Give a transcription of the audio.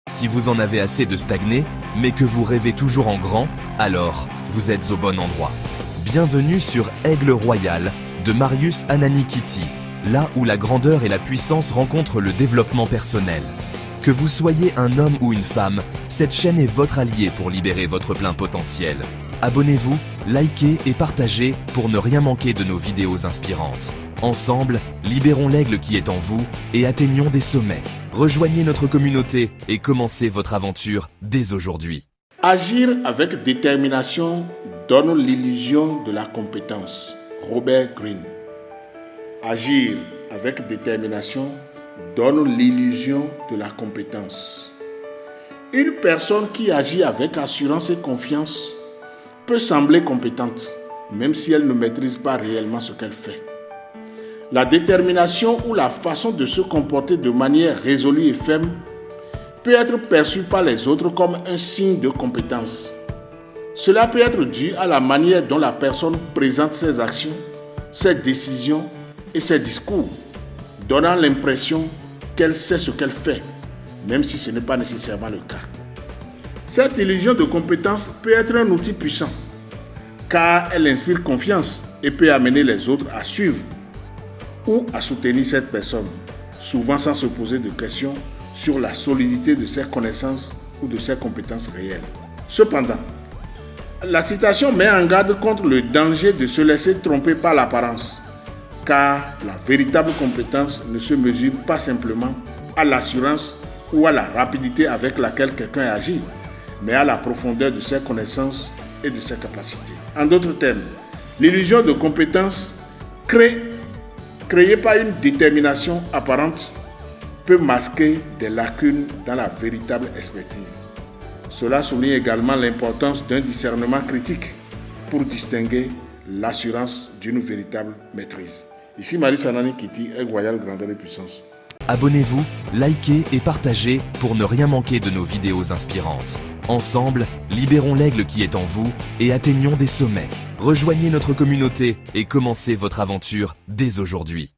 Si vous en avez assez de stagner, mais que vous rêvez toujours en grand, alors vous êtes au bon endroit. Bienvenue sur Aigle Royal de Marius Ananikiti, là où la grandeur et la puissance rencontrent le développement personnel. Que vous soyez un homme ou une femme, cette chaîne est votre allié pour libérer votre plein potentiel. Abonnez-vous, likez et partagez pour ne rien manquer de nos vidéos inspirantes. Ensemble, libérons l'aigle qui est en vous et atteignons des sommets. Rejoignez notre communauté et commencez votre aventure dès aujourd'hui. Agir avec détermination donne l'illusion de la compétence. Robert Greene. Agir avec détermination donne l'illusion de la compétence. Une personne qui agit avec assurance et confiance peut sembler compétente, même si elle ne maîtrise pas réellement ce qu'elle fait. La détermination ou la façon de se comporter de manière résolue et ferme peut être perçue par les autres comme un signe de compétence. Cela peut être dû à la manière dont la personne présente ses actions, ses décisions et ses discours, donnant l'impression qu'elle sait ce qu'elle fait, même si ce n'est pas nécessairement le cas. Cette illusion de compétence peut être un outil puissant, car elle inspire confiance et peut amener les autres à suivre ou à soutenir cette personne, souvent sans se poser de questions sur la solidité de ses connaissances ou de ses compétences réelles. Cependant, la citation met en garde contre le danger de se laisser tromper par l'apparence, car la véritable compétence ne se mesure pas simplement à l'assurance ou à la rapidité avec laquelle quelqu'un agit, mais à la profondeur de ses connaissances et de ses capacités. En d'autres termes, l'illusion de compétence créée par une détermination apparente peut masquer des lacunes dans la véritable expertise. Cela souligne également l'importance d'un discernement critique pour distinguer l'assurance d'une véritable maîtrise. Ici Marius Ananikiti, Aigle Royal, grandeur et puissance. Abonnez-vous, likez et partagez pour ne rien manquer de nos vidéos inspirantes. Ensemble, libérons l'aigle qui est en vous et atteignons des sommets. Rejoignez notre communauté et commencez votre aventure dès aujourd'hui.